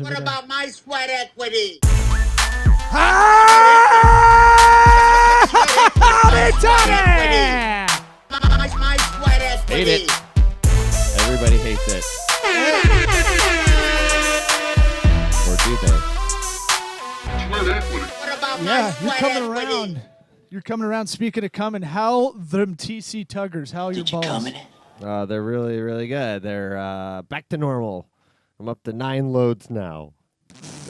What about my sweat equity? My sweat equity. Hate it. Everybody hates it. Or do they? What about my Yeah, you're sweat coming equity? around. You're coming around. Speaking of coming, how them TC Tuggers? How are your balls? They're really, really good. They're back to normal. I'm up to 9 loads now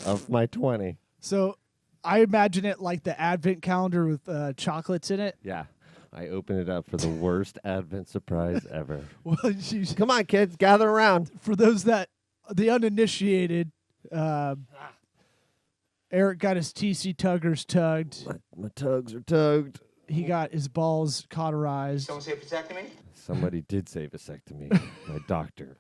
of my 20. So, I imagine it like the advent calendar with chocolates in it. Yeah. I open it up for the worst advent surprise ever. Well, Come on, kids, gather around. for those the uninitiated, Eric got his TC Tuggers tugged. My tugs are tugged. He got his balls cauterized. Someone say vasectomy? Somebody did say vasectomy. My doctor.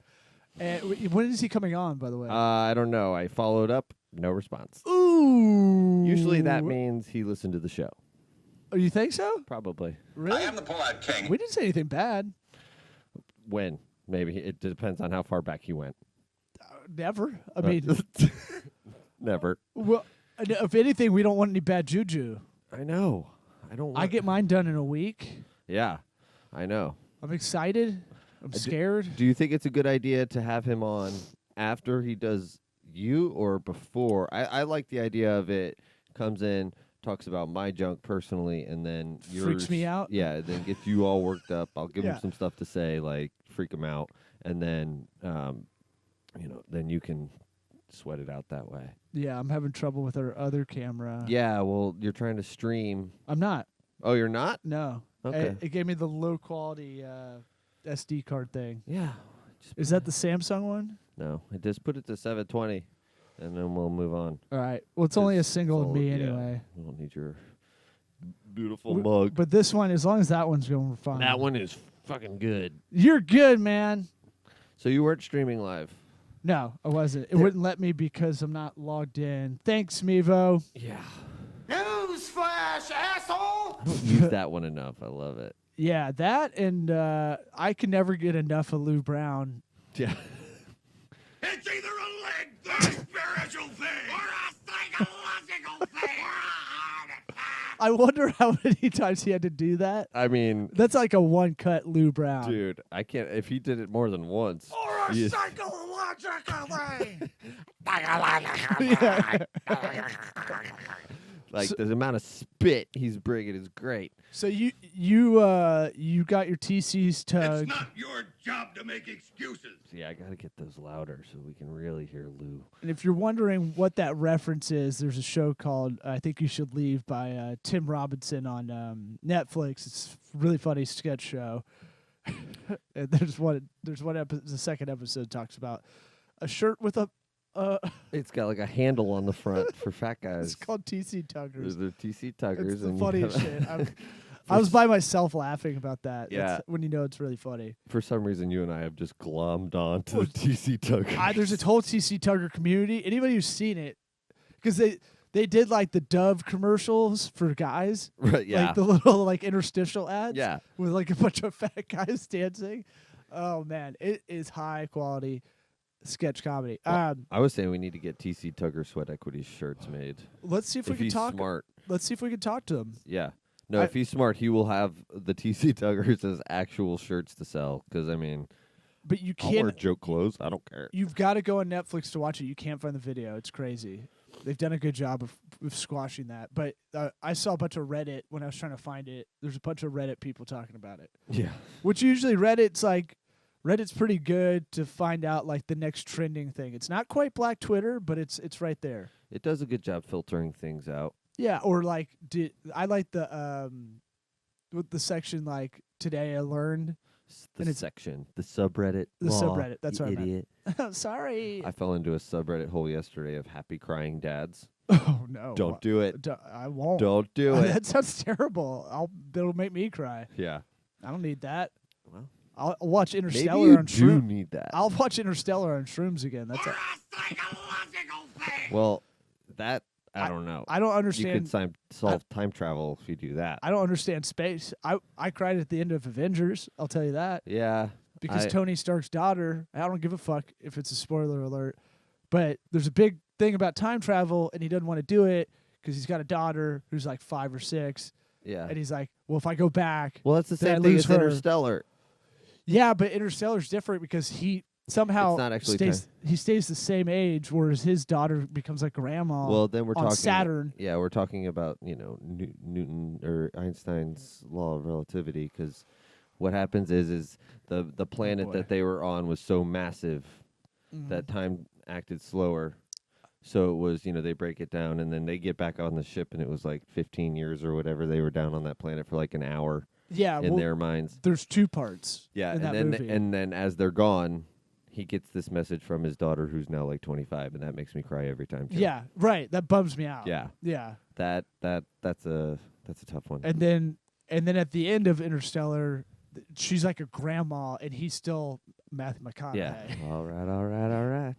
And when is he coming on, by the way? I don't know. I followed up. No response. Ooh. Usually that means he listened to the show. Oh, you think so? Probably. Really? I am the Polite King. We didn't say anything bad. When? Maybe. It depends on how far back he went. Never. I mean, Never. well, if anything, we don't want any bad juju. I know. I don't want I get mine done in a week. Yeah. I know. I'm excited. I'm scared. Do you think it's a good idea to have him on after he does you or before? I like the idea of it comes in, talks about my junk personally, and then yours. Freaks me out? Yeah, then gets you all worked up. I'll give him Yeah. some stuff to say, like freak him out, and then, then you can sweat it out that way. Yeah, I'm having trouble with our other camera. Yeah, well, you're trying to stream. I'm not. Oh, you're not? No. Okay. It gave me the low quality SD card thing. Yeah. Is that the Samsung one? No, just put it to 720, and then we'll move on. All right. Well, it's only a single of me Yeah. anyway. We don't need your beautiful mug. But this one, as long as that one's going, we're fine. That one is fucking good. You're good, man. So you weren't streaming live? No, I wasn't. It wouldn't let me because I'm not logged in. Thanks, Mevo. Yeah. Newsflash, asshole! I don't use that one enough. I love it. Yeah, that and I can never get enough of Lou Brown. Yeah. It's either a leg thing, spiritual thing, or a psychological thing, or a heart attack. I wonder how many times he had to do that. I mean, That's like a one-cut Lou Brown. dude, I can't. If he did it more than once. Or a you- psychological thing. Like the amount of spit he's bringing is great. So you got your TCs It's tugged. not your job to make excuses. Yeah, I gotta get those louder so we can really hear Lou. And if you're wondering what that reference is, there's a show called I Think You Should Leave by Tim Robinson on Netflix. It's a really funny sketch show. And there's one episode, the second episode talks about a shirt with a It's got like a handle on the front for fat guys. it's called TC Tuggers. They're TC Tuggers. It's the and you funniest have- shit. I was by myself laughing about that. Yeah. That's when you know it's really funny. For some reason, you and I have just glommed on to the TC Tuggers. There's a whole TC Tugger community. Anybody who's seen it, because they did like the Dove commercials for guys, Right, yeah. like the little like interstitial ads, Yeah. with like a bunch of fat guys dancing. Oh man, it is high quality sketch comedy. I was saying we need to get TC Tugger Sweat Equity shirts made. Let's see if we If can he's talk. smart. Let's see if we can talk to them. Yeah. No, if he's smart, he will have the TC Tuggers as actual shirts to sell. Because, I mean, But you I'll wear can't. joke clothes. I don't care. You've got to go on Netflix to watch it. You can't find the video. It's crazy. They've done a good job of squashing that. But I saw a bunch of Reddit when I was trying to find it. There's a bunch of Reddit people talking about it. Yeah. Which usually Reddit's pretty good to find out like the next trending thing. It's not quite Black Twitter, but it's right there. It does a good job filtering things out. Yeah, or like I like the with the section like today I learned The And it's- section. The subreddit. the law, subreddit. That's you what I meant. idiot. Sorry. I fell into a subreddit hole yesterday of happy crying dads. Oh no. Don't do it. I won't. Don't do it. That sounds terrible. It'll make me cry. Yeah. I don't need that. Well, I'll watch maybe Interstellar you on do Shrooms. need that. I'll watch Interstellar on Shrooms again. That's Or it. a psychological thing. Well, that I don't know. I don't You understand. could solve time travel if you do that. I don't understand space. I cried at the end of Avengers. I'll tell you that Yeah. because I- Tony Stark's daughter. I don't give a fuck if it's a spoiler alert. But there's a big thing about time travel, and he doesn't want to do it because he's got a daughter who's like 5 or 6, Yeah. and he's like, well, if I go back, Well, it's the then I same thing lose as her. Interstellar. Yeah, but Interstellar's different because he somehow It's not actually he stays the same age, whereas his daughter becomes like grandma. Well, then we're on talking Saturn. Yeah, we're talking about Newton or Einstein's law of relativity, because what happens is the planet boy. that they were on was so massive that time acted slower. So it was, they break it down, and then they get back on the ship, and it was like 15 years or whatever. They were down on that planet for like an hour Yeah, in well, their minds. there's 2 parts. Yeah, in and that then movie. and then as they're gone, he gets this message from his daughter, who's now like 25, and that makes me cry every time. Too. Yeah, right. That bums me out. Yeah. Yeah. That's a tough one. And then at the end of Interstellar, she's like a grandma, and he's still Matthew McConaughey. Yeah. All right.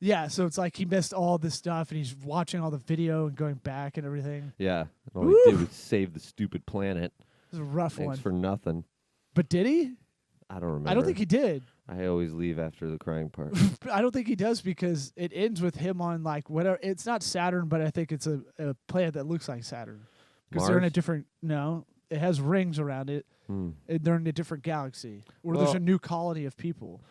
Yeah, so it's like he missed all this stuff, and he's watching all the video and going back and everything. Yeah. All he did was save the stupid planet. It was a rough Thanks one. for nothing. But did he? I don't remember. I don't think he did. I always leave after the crying part. I don't think he does because it ends with him on like whatever. It's not Saturn, but I think it's a planet that looks like Saturn because they're in a Mars? different. No, it has rings around it. And they're in a different galaxy where there's Well- a new colony of people.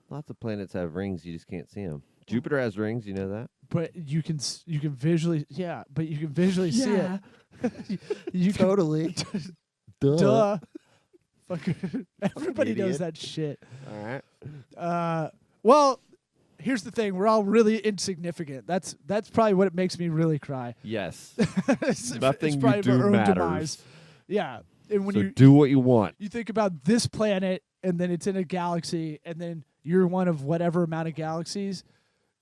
Lots of planets have rings. You just can't see them. Jupiter has rings. You know that? But you can visually but you can visually see it. You can- Totally. duh. Fucking everybody knows idiot. that shit. All right. Well, here's the thing: we're all really insignificant. That's probably what it makes me really cry. Yes. It's Nothing you probably do our own matters. demise. Yeah, and when So you do what you want. you think about this planet, and then it's in a galaxy, and then you're one of whatever amount of galaxies,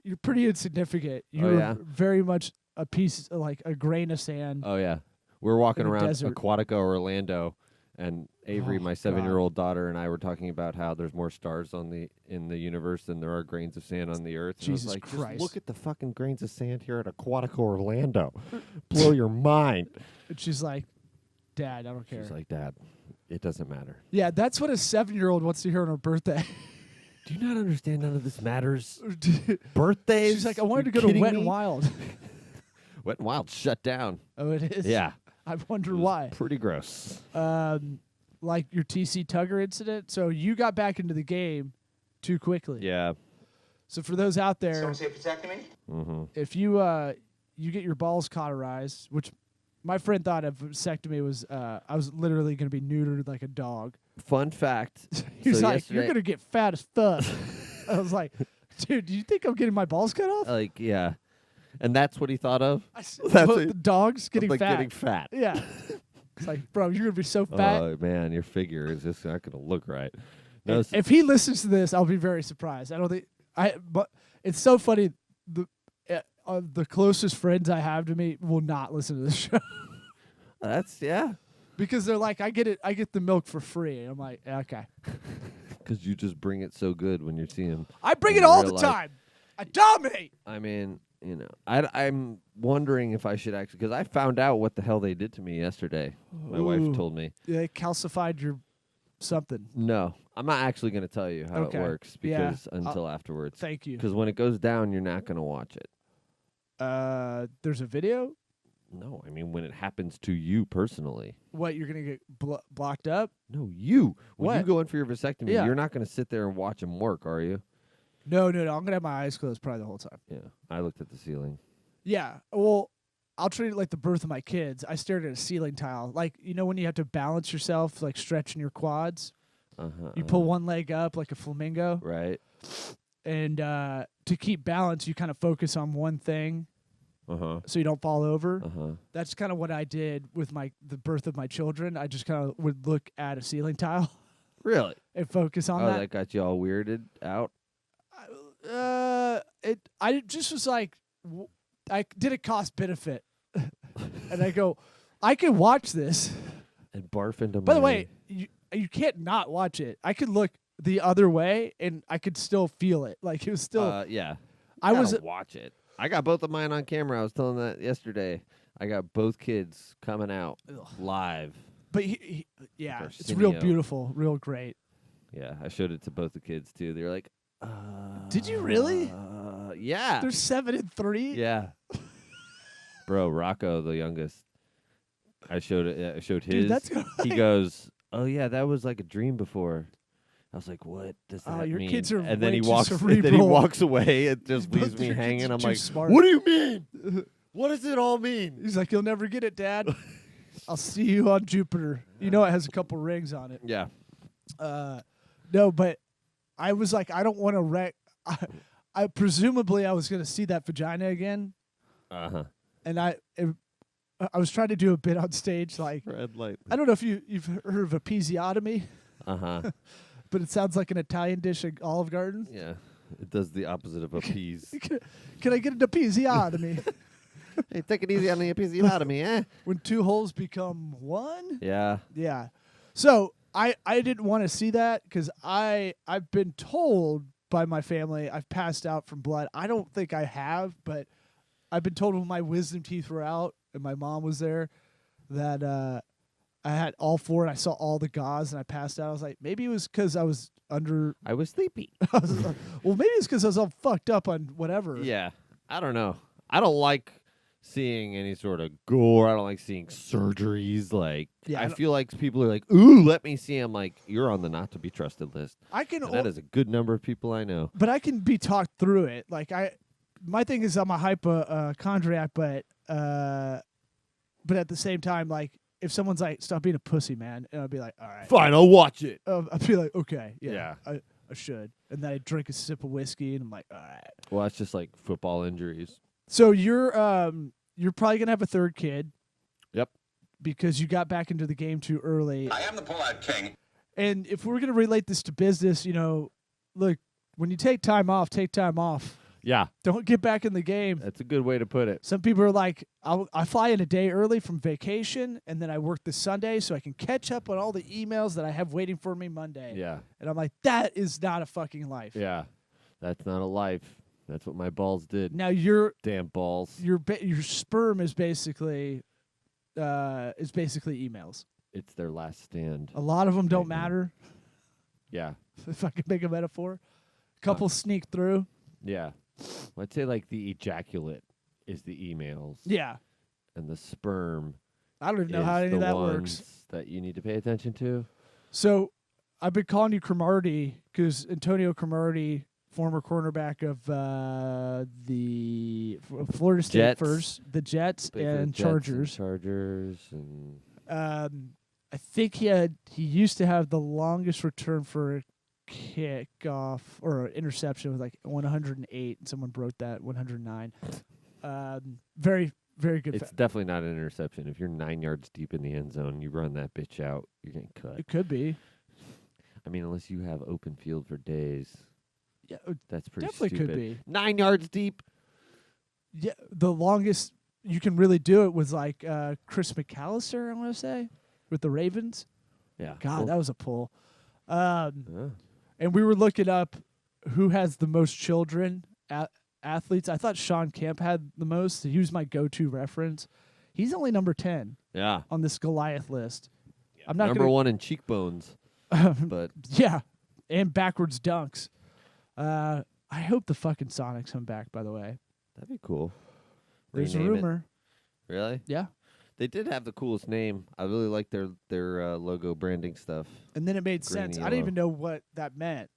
you're pretty insignificant. You're yeah? very much a piece, like a grain of sand. Oh yeah. We're walking In the around desert. Aquatica, Orlando, and Avery, Oh, my God. 7-year-old daughter, and I were talking about how there's more stars in the universe than there are grains of sand on the Earth. And Jesus I was like, Christ. Just look at the fucking grains of sand here at Aquatica, Orlando. Blow your mind. And she's like, "Dad, I don't care." She's like, Dad, it doesn't matter. Yeah, that's what a 7-year-old wants to hear on her birthday. Do you not understand? None of this matters. Birthdays. She's like, "I wanted to You go to kidding Wet me? and Wild." Wet and Wild shut down. Oh, it is. Yeah. I wonder It was why. Pretty gross. Like your TC Tugger incident. So you got back into the game too quickly. Yeah. So for those out there, Someone say vasectomy? Mm-hmm. if you you get your balls cauterized, which my friend thought a vasectomy was, I was literally going to be neutered like a dog. Fun fact. He's so like, "You're yesterday- going to get fat as fuck." I was like, "Dude, do you think I'm getting my balls cut off?" Like, yeah. And that's what he thought of? I s- that's what, what- the dogs getting like fat. getting fat. Yeah. It's like, bro, you're going to be so fat. Oh, man, your figure is just not going to look right. No, And if he listens to this, I'll be very surprised. I don't think but it's so funny. The closest friends I have to me will not listen to this show that's, yeah. because they're like, I get the milk for free. And I'm like, okay. Because you just bring it so good when you see him. I bring In it all real the life. time. I dominate. I mean, I'm wondering if I should actually, because I found out what the hell they did to me yesterday. My Ooh. wife told me. They calcified your something. No, I'm not actually going to tell you how Okay. it works Yeah. because until afterwards. Thank you. Because when it goes down, you're not going to watch it. There's a video. No, I mean when it happens to you personally. What, you're gonna get blocked up? No, you. When you What? go in for your vasectomy, Yeah. you're not going to sit there and watch him work, are you? No. I'm gonna have my eyes closed probably the whole time. Yeah, I looked at the ceiling. Yeah. Well, I'll treat it like the birth of my kids. I stared at a ceiling tile. Like, when you have to balance yourself, like stretching your quads, you pull one leg up like a flamingo. Right. And to keep balance, you kind of focus on one thing Uh-huh. so you don't fall over. Uh-huh. That's kind of what I did with the birth of my children. I just kind of would look at a ceiling tile Really? and focus on Oh, that. that got you all weirded out? I just was like, I did a cost benefit, and I go, I can watch this. And barf into By the my- way, you can't not watch it. I could look the other way, and I could still feel it. Like it was still. yeah. I Gotta was. watch it. I got both of mine on camera. I was telling that yesterday. I got both kids coming out live. But yeah, it's real Arsenio. beautiful, real great. Yeah, I showed it to both the kids too. They're like, Did you really? Yeah. They're 7 and 3. Yeah. Bro, Rocco, the youngest. I showed it. I showed his. Dude, that's He goes, "Oh yeah, that was like a dream before." I was like, "What does that Oh, mean?" your kids are and then way he too walks. And then he cerebral. walks away. It just Both leaves of me your kids hanging. are I'm too like, smart. "What do you mean? What does it all mean?" He's like, "You'll never get it, Dad. I'll see you on Jupiter." You know, it has a couple rings on it. Yeah. No, but I was like, I don't want to wreck. I presumably I was going to see that vagina again, and I was trying to do a bit on stage, like Red light. I don't know if you've heard of episiotomy, but it sounds like an Italian dish at Olive Garden. Yeah. It does the opposite of appease. Can I get an episiotomy? Hey, take it easy on the episiotomy, eh? When two holes become one? Yeah. Yeah. So I didn't want to see that because I've been told by my family I've passed out from blood. I don't think I have, but I've been told when my wisdom teeth were out and my mom was there that I had all four and I saw all the gauze and I passed out. I was like, maybe it was because I was under. I was sleepy. I was like, well, maybe it's because I was all fucked up on whatever. Yeah. I don't know. I don't like seeing any sort of gore. I don't like seeing surgeries. Like, Yeah, I feel like people are like, "Ooh, let me see." I'm like, you're on the not to be trusted list. I can. And that is a good number of people I know. But I can be talked through it. Like my thing is I'm a hypochondriac, but at the same time, like if someone's like, "Stop being a pussy, man," and I'll be like, "All right, Fine, I'll watch it. I'll be like, "Okay, yeah, Yeah. I should," and then I drink a sip of whiskey, and I'm like, "All right." Well, that's just like football injuries. So you're probably gonna have a third kid Yep. because you got back into the game too early. I am the pullout king. And if we're gonna relate this to business, look, when you take time off, take time off. Yeah, Don't get back in the game. that's a good way to put it. Some people are like, I fly in a day early from vacation, and then I work the Sunday so I can catch up on all the emails that I have waiting for me Monday. Yeah. And I'm like, that is not a fucking life. Yeah. That's not a life. That's what my balls did. Now your Damn balls. your sperm is basically emails. It's their last stand. A lot of them don't Right now. matter. Yeah. If I can make a metaphor, a couple sneak through. Yeah. Well, I'd say like the ejaculate is the emails. Yeah, And the sperm I don't even know is how any the of that ones works. that you need to pay attention to. So I've been calling you Cromartie because Antonio Cromartie, former cornerback of the Florida State Jets. first, the Jets Played for the and Jets Chargers. Chargers and I think he used to have the longest return for a kickoff or an interception with like 108, and someone broke that 109. Very, very good. it's definitely not an interception. If you're 9 yards deep in the end zone, you run that bitch out, you're getting cut. It could be. I mean, unless you have open field for days, Yeah, that's pretty definitely stupid. could be. 9 yards deep. Yeah, the longest you can really do it was like Chris McAllister, I want to say, with the Ravens. Yeah. God, Well, that was a pull. yeah. And we were looking up who has the most children athletes. I thought Sean Kemp had the most. He was my go-to reference. He's only number 10 Yeah. on this Goliath list. I'm not Number gonna, one in cheekbones. But Yeah, and backwards dunks. I hope the fucking Sonics come back. By the way, that'd be cool. there's a Rename it. rumor. Really? Yeah, They did have the coolest name. I really like their logo branding stuff. and then it made Green sense. and I didn't yellow. even know what that meant.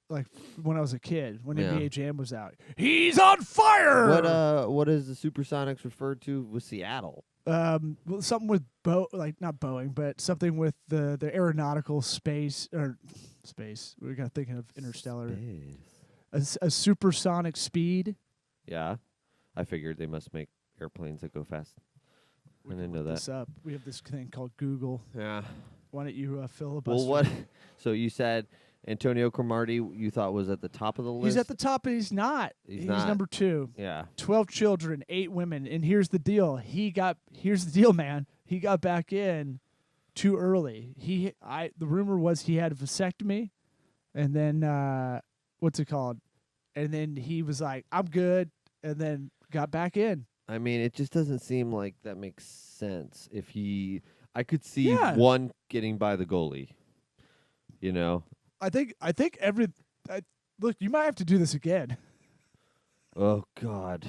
Like when I was a kid, when Yeah. NBA Jam was out, he's on fire. What is the Supersonics referred to with Seattle? Well, something with like not Boeing, but something with the aeronautical space or space. We got thinking of Interstellar. A supersonic speed. Yeah. I figured they must make airplanes that go fast. I didn't know that. This up. We have this thing called Google. Yeah. Why don't you filibuster? Well, what? So you said Antonio Cromartie you thought was at the top of the list? He's at the top, and he's not. He's not. number 2. Yeah. 12 children, 8 women, and here's the deal. Here's the deal, man. He got back in too early. The rumor was he had a vasectomy, and then what's it called? And then he was like, "I'm good," and then got back in. I mean, it just doesn't seem like that makes sense. I could see Yeah. one getting by the goalie. You know? I think Look, you might have to do this again. Oh God.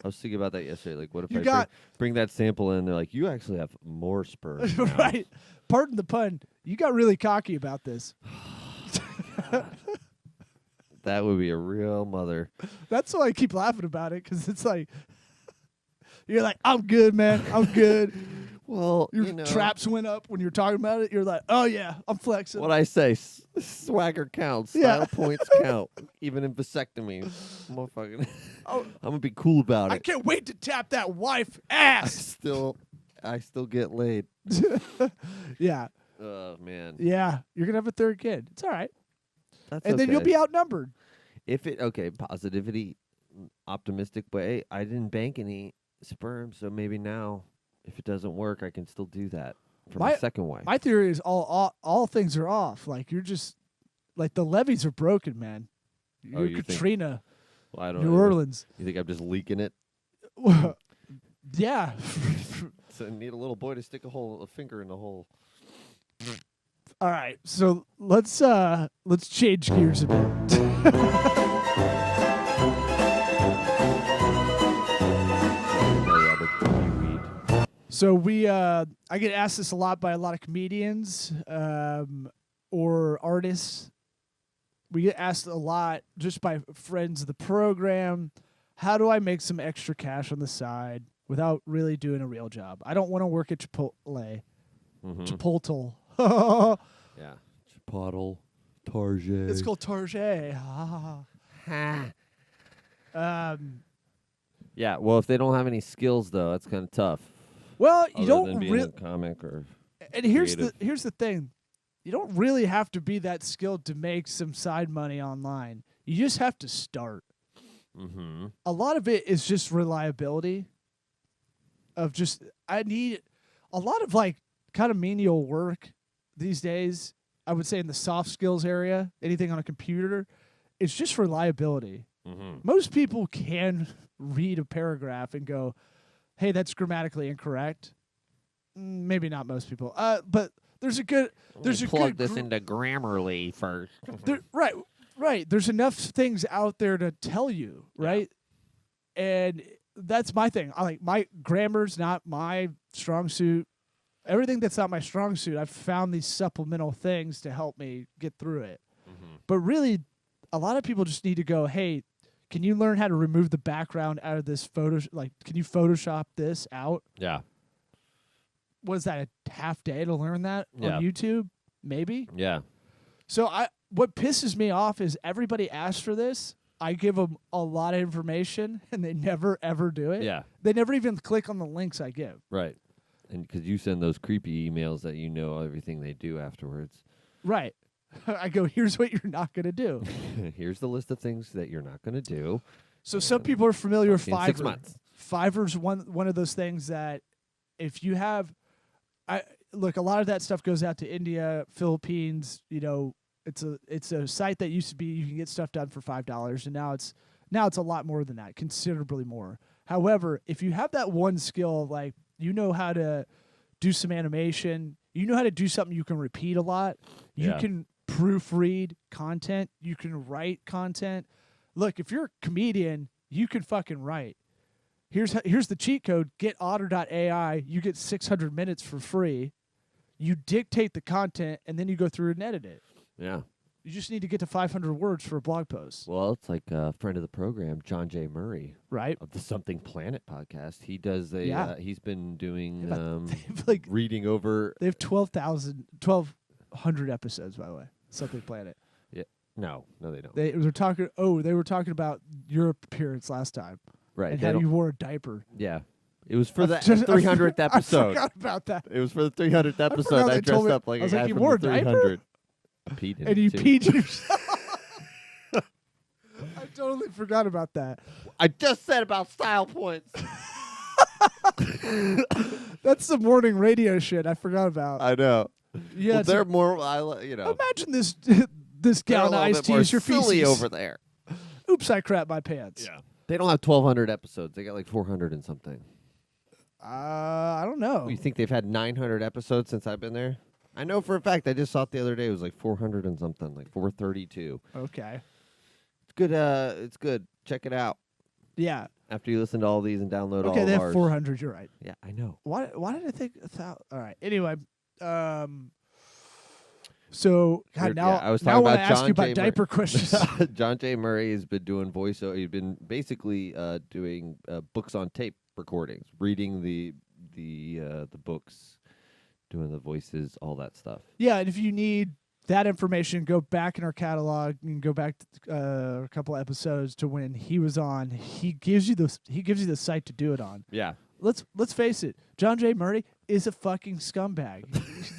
I was thinking about that yesterday. Like, what if You I got- bring that sample in? They're like, you actually have more sperm. now." Right. Pardon the pun. You got really cocky about this. That would be a real mother. That's why I keep laughing about it, because it's like, you're like, I'm good, man. I'm good. Well, Your traps went up when you're talking about it. You're like, oh, yeah, I'm flexing. What I say, swagger counts. Yeah. Style points count. Even in vasectomy. Motherfucking. Oh. I'm going to be cool about I it. can't wait to tap that wife I ass. still get laid. Yeah. Oh, man. Yeah. You're going to have a third kid. It's all right. That's And then you'll okay. be outnumbered. Positivity, optimistic way. I didn't bank any sperm, so maybe now, if it doesn't work, I can still do that for my second wife. My theory is all things are off. Like, you're just, like, the levees are broken, man. You're you think- Katrina, Well, I don't New know. Orleans. You think I'm just leaking it? Yeah. So I need a little boy to stick a finger in the hole. All right. So let's change gears a bit. So I get asked this a lot by a lot of comedians or artists. We get asked a lot just by friends of the program. How do I make some extra cash on the side without really doing a real job? I don't want to work at Chipotle. Mm-hmm. Chipotle. Yeah. Chipotle. Target. It's called Target. Yeah, well, if they don't have any skills, though, that's kind of tough. Well, you Other don't than being really. a comic or And here's creative. the thing. You don't really have to be that skilled to make some side money online. You just have to start. Mm-hmm. A lot of it is just reliability. I need a lot of like kind of menial work these days. I would say in the soft skills area, anything on a computer, it's just reliability. Mm-hmm. Most people can read a paragraph and go, "Hey, that's grammatically incorrect." Maybe not most people. But there's a good plug this into Grammarly first. Right. There's enough things out there to tell you, right? And that's my thing. My grammar's not my strong suit. Everything that's not my strong suit, I've found these supplemental things to help me get through it. Mm-hmm. But really, a lot of people just need to go, hey, can you learn how to remove the background out of this photo? Like, can you Photoshop this out? Yeah. Was that a half day to learn that Yeah. on YouTube? Maybe. Yeah. So what pisses me off is everybody asks for this. I give them a lot of information, and they never, ever do it. Yeah. They never even click on the links I give. Right. And because you send those creepy emails that you know everything they do afterwards. Right. I go, here's what you're not going to do. Here's the list of things that you're not going to do. So some people are familiar with In Fiverr. 6 months. Fiverr's one of those things that if you have look, a lot of that stuff goes out to India, Philippines, it's a site that used to be you can get stuff done for $5 and now it's a lot more than that, considerably more. However, if you have that one skill, like you know how to do some animation, you know how to do something you can repeat a lot, you Yeah. can proofread content, you can write content. Look, if you're a comedian, you can fucking write. Here's the cheat code. Get otter.ai. You get 600 minutes for free. You dictate the content, and then you go through and edit it. Yeah. You just need to get to 500 words for a blog post, Well, it's like a friend of the program, John J. Murray right? of the Something Planet podcast. He does Yeah. he's been doing Like reading over. they have 1,200 episodes, by the way. Something Planet. No, they don't. They were talking. Oh, they were talking about your appearance last time right. and they how don't- you wore a diaper. Yeah. It was for the Just- 300th episode. I forgot about that. It was for the 300th episode. forgot I they told dressed me- up like I was a like, guy you from wore the a diaper? 300. Peed in And it, you too. peed yourself. I totally forgot about that. I just said about style points. That's the morning radio shit I forgot about. I know. Yeah, Well, it's a- they're more. imagine this this They're a gallon of little iced bit tea more is your silly feces. over there. Oops, I crap my pants. They don't have 1,200 episodes. They got like 400 and something. I don't know. You think they've had 900 episodes since I've been there? I know for a fact. I just saw it the other day. It was like 400 and something, like 432. Okay. It's good. It's good. Check it out Yeah. after you listen to all these and download all Okay, of they have ours. 400. You're right. Yeah, I know. Why did I think? All right. Anyway, so God, We're- now yeah, I was now talking want about to ask John you about J. diaper questions. John J. Murray has been doing voiceover. He's been basically doing books on tape recordings, reading the books, doing the voices, all that stuff. Yeah, and if you need that information, go back in our catalog and go back to, a couple episodes to when he was on. He gives you the site to do it on. Yeah. Let's face it, John J. Murray is a fucking scumbag.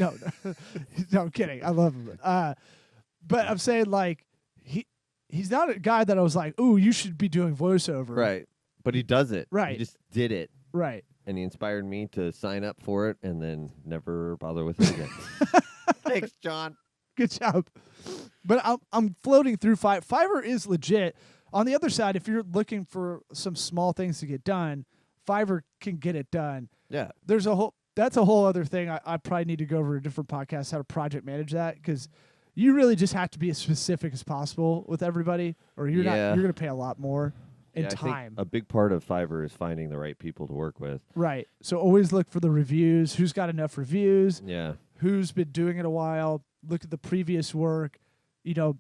no, I'm kidding. I love him. But I'm saying like he's not a guy that I was like, ooh, you should be doing voiceover. Right. But he does it. Right. He just did it. Right. And he inspired me to sign up for it and then never bother with it again. Thanks, John. Good job. But I'm floating through Fiverr. Fiverr is legit. On the other side, if you're looking for some small things to get done, Fiverr can get it done. Yeah. That's a whole other thing. I probably need to go over a different podcast how to project manage that, because you really just have to be as specific as possible with everybody, or you're Yeah. going to pay a lot more in Yeah, I think time. a big part of Fiverr is finding the right people to work with. Right. So always look for the reviews. Who's got enough reviews? Yeah. Who's been doing it a while? Look at the previous work. You know,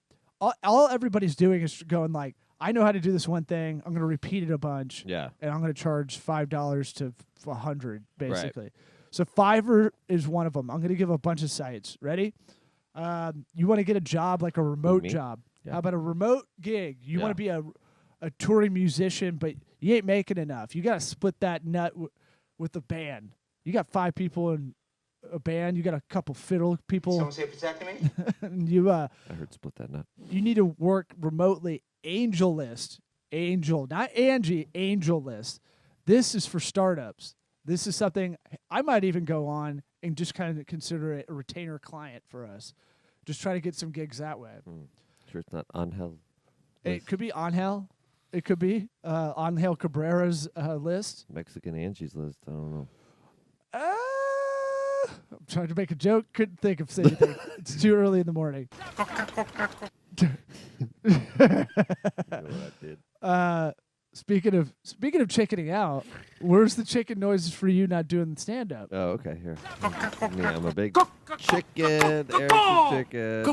all everybody's doing is going like, I know how to do this one thing. I'm going to repeat it a bunch. Yeah. And I'm going to charge $5 to $100, basically. So Fiverr is one of them. I'm going to give a bunch of sites. Ready? You want to get a job, like a remote me? job. Yeah. How about a remote gig? You Yeah. want to be a touring musician, but you ain't making enough. You got to split that nut with the band. You got 5 people in a band. You got a couple fiddle people. Someone say protect me? And you I heard split that nut. you need to work remotely. Angel List. Angel, not Angie, Angel List. This is for startups. This is something I might even go on and just kind of consider it a retainer client for us. Just try to get some gigs that way. Sure it's not Angel. It could be Angel. It could be Angel Cabrera's list. Mexican Angie's List. I don't know. I'm trying to make a joke. Couldn't think of anything. It's too early in the morning. You know what I did. Speaking of chickening out, where's the chicken noises for you not doing the stand up? Oh, okay. Here. Yeah, I'm a big chicken. Eric's a chicken.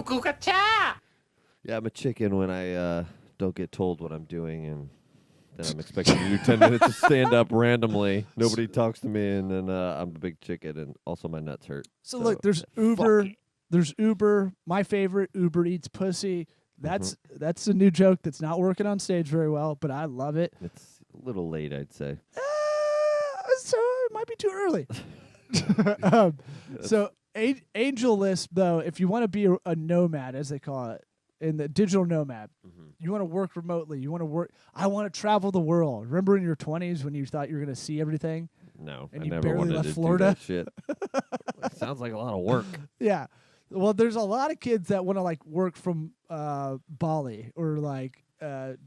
Yeah, I'm a chicken when I don't get told what I'm doing, and then I'm expected to do 10 minutes of stand up randomly. Nobody talks to me, and then I'm a big chicken, and also my nuts hurt. So look, there's Uber. There's Uber. My favorite, Uber Eats Pussy. That's a new joke that's not working on stage very well, but I love it. It's a little late, I'd say. So it might be too early. So Angel List, though, if you want to be a nomad, as they call it, in the digital nomad, you want to work remotely. You want to work. I want to travel the world. Remember in your 20s when you thought you were going to see everything? No, And I you never barely wanted left to Florida? do that shit. It sounds like a lot of work. Yeah. Well, there's a lot of kids that want to like work from Bali or like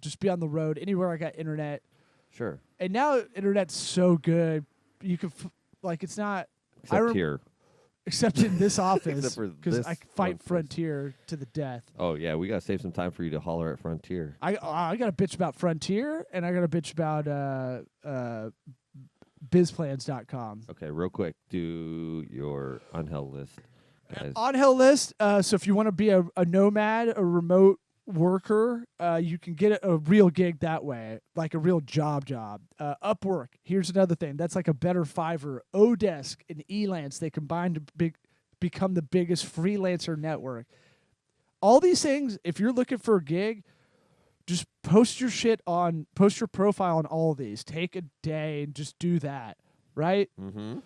just be on the road anywhere I got internet. Sure. And now internet's so good, you can like it's not. Except here. Except in this office, Except for because this I one fight place. Frontier to the death. Oh, yeah, we got to save some time for you to holler at Frontier. I got a bitch about Frontier, and I got a bitch about bizplans.com. Okay, real quick, do your Angel List, guys. On Hill List, so if you want to be a nomad, a remote worker, you can get a real gig that way, like a real job. Upwork, here's another thing. That's like a better Fiverr. Odesk and Elance, they combine to become the biggest freelancer network. All these things, if you're looking for a gig, just post your profile on all of these. Take a day and just do that, right? Mm-hmm.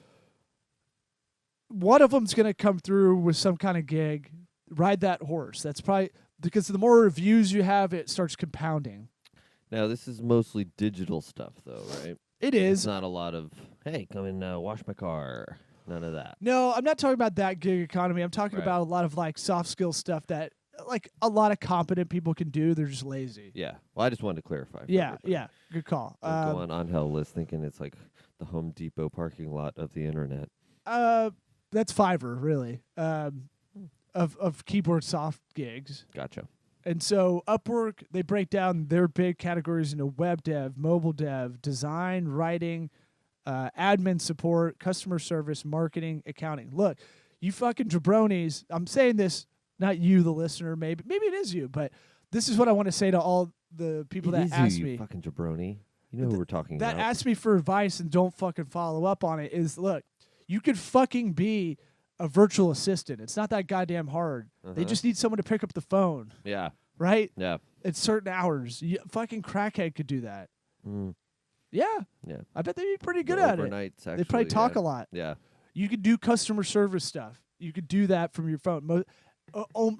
One of them's going to come through with some kind of gig. Ride that horse. That's probably because the more reviews you have, it starts compounding. Now, this is mostly digital stuff, though, right? It It's is. not a lot of, hey, come and wash my car. None of that. No, I'm not talking about that gig economy. I'm talking Right. about a lot of like soft skill stuff that like a lot of competent people can do. They're just lazy. Yeah. Well, I just wanted to clarify. for Yeah, everybody. yeah. Good call. Don't go on Angel List thinking it's like the Home Depot parking lot of the internet. That's Fiverr, really. Of keyboard soft gigs. Gotcha. And so Upwork, they break down their big categories into web dev, mobile dev, design, writing, admin support, customer service, marketing, accounting. Look, you fucking jabronis, I'm saying this, not you, the listener, maybe it is you, but this is what I want to say to all the people It that is ask you me. fucking jabroni. You know who we're talking That about. ask me for advice and don't fucking follow up on it is, look, you could fucking be a virtual assistant. It's not that goddamn hard. They just need someone to pick up the phone, Yeah. right? Yeah. At certain hours. Fucking crackhead could do that. Mm. Yeah. Yeah. I bet they'd be pretty good The at it. overnights, They probably actually, talk yeah. a lot. Yeah. You could do customer service stuff. You could do that from your phone.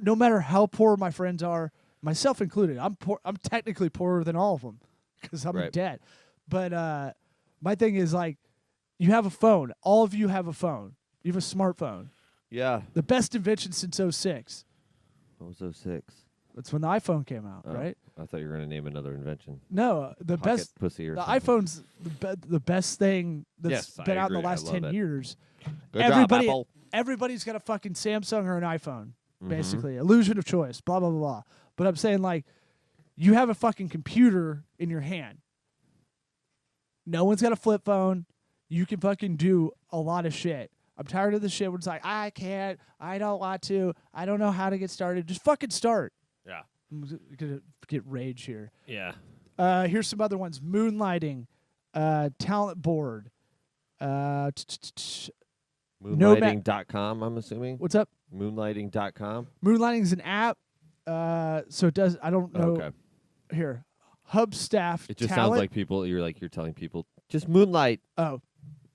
No matter how poor my friends are, myself included, I'm poor. I'm technically poorer than all of them because I'm in Right. debt. But my thing is, like, you have a phone. All of you have a phone. You have a smartphone. Yeah. The best invention since 06. What was 06? That's when the iPhone came out, Oh, right? I thought you were going to name another invention. No, the Pocket best. pussy or The something. iPhone's the best thing that's Yes, I been out in the agree. I last love 10 it. years. Good job, Everybody, Apple. everybody's got a fucking Samsung or an iPhone, Mm-hmm. basically. Illusion of choice, blah, blah, blah, blah. But I'm saying, like, you have a fucking computer in your hand. No one's got a flip phone. You can fucking do a lot of shit. I'm tired of the shit where it's like, I can't, I don't want to, I don't know how to get started. Just fucking start. Yeah. I'm going to get rage here. Yeah. Here's some other ones. Moonlighting, Talent Board. Moonlighting.com, I'm assuming. What's up? Moonlighting.com. Moonlighting is an app. So it does, I don't know. Okay. Here. Hub staff. It just talent. sounds like people, you're telling people, just moonlight. Oh,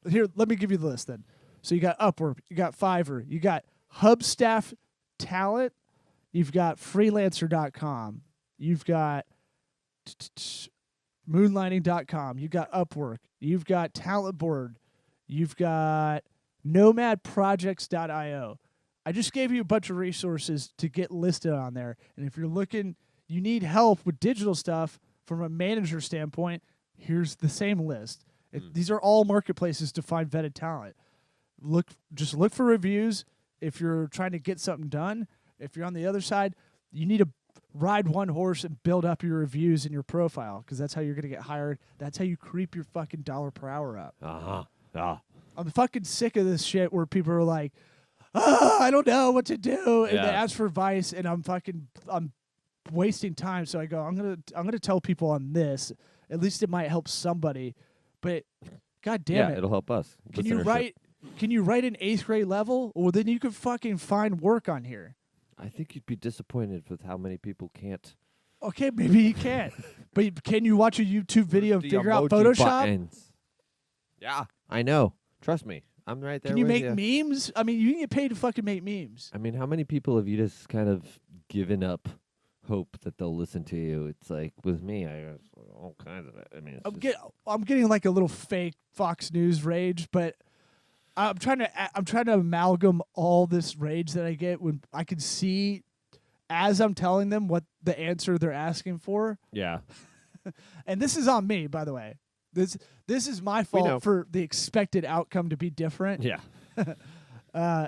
here, let me give you the list then. So you got Upwork, you got Fiverr, you got Hub staff talent, you've got freelancer.com, you've got moonlighting.com, you've got Upwork, you've got Talent Board, you've got nomadprojects.io. I just gave you a bunch of resources to get listed on there. And if you're looking, you need help with digital stuff from a manager standpoint, here's the same list. These are all marketplaces to find vetted talent. Just look for reviews if you're trying to get something done. If you're on the other side, you need to ride one horse and build up your reviews in your profile because that's how you're going to get hired. That's how you creep your fucking dollar per hour up. Uh-huh. Yeah. I'm fucking sick of this shit where people are like, I don't know what to do, and they Yeah. ask for advice, and I'm wasting time. So I go, I'm gonna tell people on this. At least it might help somebody. But god damn Yeah, it, it'll help us. can you Listenership. write an 8th grade level? Well, then you could fucking find work on here. I think you'd be disappointed with how many people can't. Okay, maybe you can't. But can you watch a YouTube video and The figure out emoji Photoshop? buttons. Yeah, I know. Trust me. I'm right there Can you with make memes? I mean, you can get paid to fucking make memes. I mean, how many people have you just kind of given up hope that they'll listen to you? It's like with me, I got all kinds of it. I mean, it's I'm getting like a little fake Fox News rage, but I'm trying to amalgam all this rage that I get when I can see as I'm telling them what the answer they're asking for. yeah. And this is on me, by the way. This is my know. fault for the expected outcome to be different. Yeah.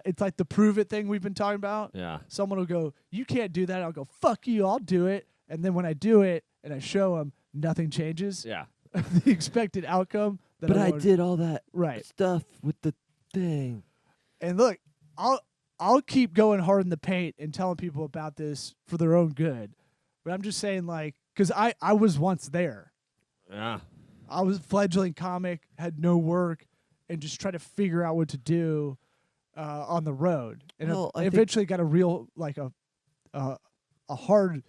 It's like the prove it thing we've been talking about. Yeah. Someone will go, "You can't do that." I'll go, "Fuck you, I'll do it." And then when I do it and I show them, nothing changes. Yeah. The expected outcome. That But I wanted- did all that Right. stuff with the thing. And look, I'll keep going hard in the paint and telling people about this for their own good. But I'm just saying, like, because I was once there. Yeah. I was a fledgling comic, had no work, and just trying to figure out what to do on the road. And Well, I I think- eventually got a real, like, a hard, it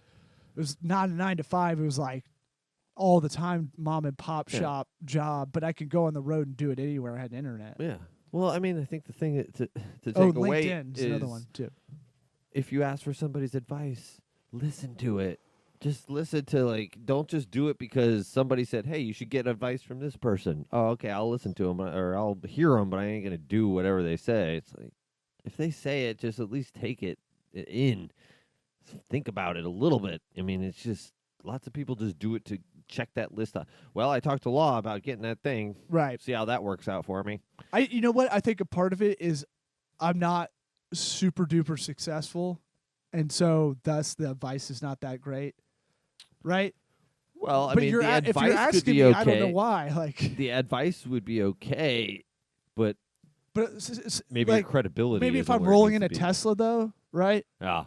was not a 9 to 5. It was like all the time mom and pop Yeah. shop job, but I could go on the road and do it anywhere I had internet. Yeah. Well, I mean, I think the thing to take Oh, away LinkedIn is is another one too. if you ask for somebody's advice, listen to it. Just listen to, like, don't just do it because somebody said, hey, you should get advice from this person. Oh, okay, I'll listen to them or I'll hear them, but I ain't going to do whatever they say. It's like, if they say it, just at least take it in. Think about it a little bit. I mean, it's just lots of people just do it to check that list off. Well, I talked to Law about getting that thing. Right. See how that works out for me. You know what? I think a part of it is I'm not super duper successful. and so thus the advice is not that great, right? Well, I But mean, you're the if advice you're asking could be me, okay. I don't know why. Like, The advice would be okay, but but maybe like, your credibility. maybe if isn't I'm where it rolling needs in a to be. Tesla though, right? Yeah.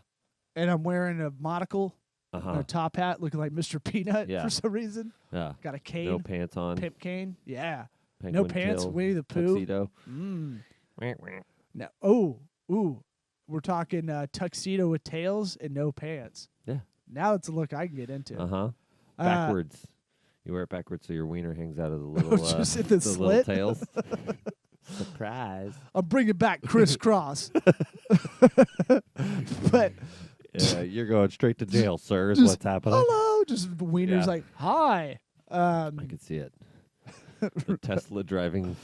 And I'm wearing a monocle, and Uh-huh. a top hat, looking like Mr. Peanut Yeah. for some reason. Yeah. Got a cane, No pants on. pimp cane. Yeah. Penguin No pants, tail, Winnie the Pooh. Tuxedo. No. Ooh. We're talking tuxedo with tails and no pants. Yeah. Now it's a look I can get into. Uh-huh. Backwards. You wear it backwards so your wiener hangs out of the little, Just in the little slit? tails. Surprise. I'm bringing back crisscross. But Yeah, you're going straight to jail, sir, is just, what's happening. hello, just wiener's Yeah. like, hi. I can see it. The Tesla driving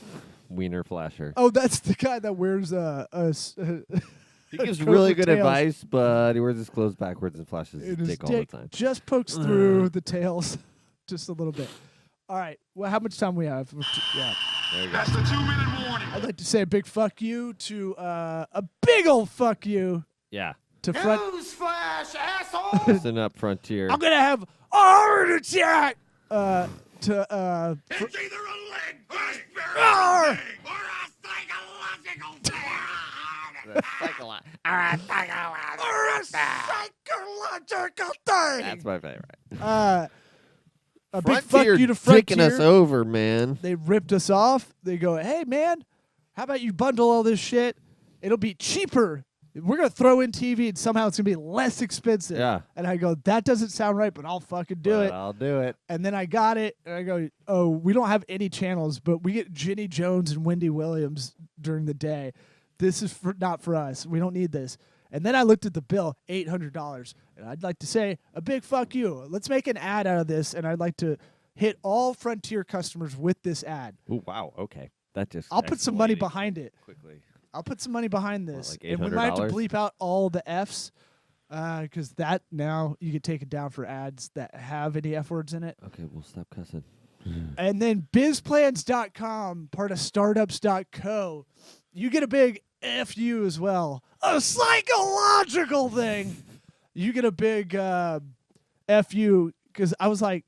wiener flasher. Oh, that's the guy that wears He gives coat really with good tails. advice, but he wears his clothes backwards and flashes his And his dick all the dick time. just pokes through the tails just a little bit. All right. Well, how much time we have? Yeah. There you go. That's the 2-minute warning. I'd like to say a big fuck you to a big old fuck you Yeah. to front. Newsflash, asshole! Listen up, Frontier. I'm gonna have a heart attack. To It's either a leg or a spiritual Arr! thing, or a psychological thing. or a psychological thing. That's my favorite. A big fuck Frontier you to dicking us Frontier. over, man. They ripped us off. They go, hey man, how about you bundle all this shit? It'll be cheaper. We're gonna throw in TV and somehow it's gonna be less expensive. Yeah. And I go, that doesn't sound right, but I'll fucking do it. I'll do it. And then I got it, and I go, oh, we don't have any channels, but we get Jenny Jones and Wendy Williams during the day. This is not for us. We don't need this. And then I looked at the bill, $800. And I'd like to say a big fuck you. Let's make an ad out of this, and I'd like to hit all Frontier customers with this ad. Oh, wow. Okay. That just I'll put some money escalated behind it. quickly. I'll put some money behind this. like and we might have to $800? bleep out all the Fs, because that now you can take it down for ads that have any F words in it. Okay, we'll stop cussing. And then bizplans.com, part of startups.co, you get a big FU as well. A psychological thing. You get a big FU because I was like,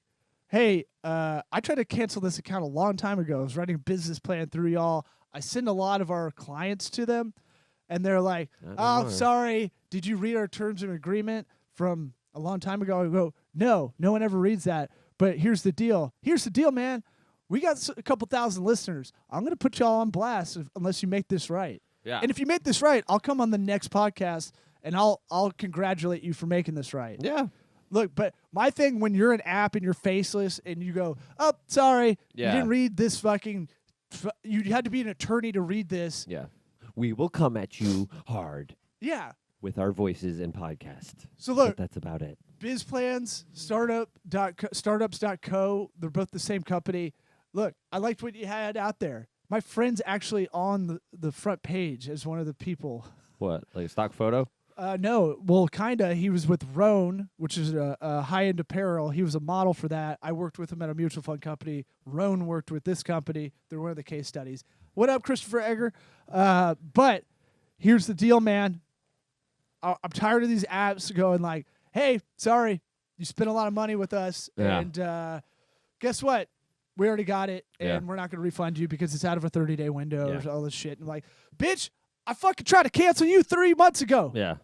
hey, I tried to cancel this account a long time ago. I was writing a business plan through y'all. I send a lot of our clients to them, and they're like, oh, more. sorry, did you read our terms of agreement from a long time ago? I go, no one ever reads that. But here's the deal. Here's the deal, man. We got a couple thousand listeners. I'm going to put y'all on blast unless you make this right. Yeah. And if you make this right, I'll come on the next podcast, and I'll congratulate you for making this right. Yeah. Look, but my thing when you're an app and you're faceless and you go, oh, sorry, Yeah. you didn't read this fucking, you had to be an attorney to read this. Yeah. We will come at you hard Yeah. with our voices and podcast. So But look, that's about it. BizPlans, startups.co, they're both the same company. Look, I liked what you had out there. My friend's actually on the front page as one of the people. What? Like a stock photo? No, well, kinda. He was with Roan, which is a high-end apparel. He was a model for that. I worked with him at a mutual fund company. Roan worked with this company. They're one of the case studies. What up, Christopher Egger? But here's the deal, man. I'm tired of these apps going like, hey, sorry, you spent a lot of money with us, Yeah. and guess what? We already got it, and Yeah. we're not going to refund you because it's out of a 30-day window Yeah. or all this shit. And like, bitch, I fucking tried to cancel you 3 months ago. Yeah.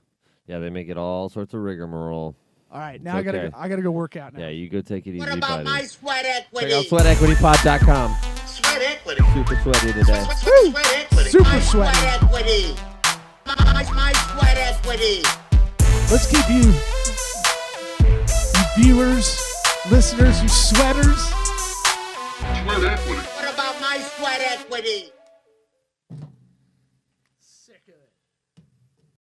Yeah, they make it all sorts of rigmarole. All right, now It's okay. I gotta go work out now. Yeah, you go take it easy, What about buddy. my sweat Check equity? out sweatequitypod.com. Sweat equity. Super sweaty today. Sweat equity. Super My sweaty. Sweat equity. My sweat equity. Let's keep you viewers, listeners, you sweaters. Sweat equity. What about my sweat equity?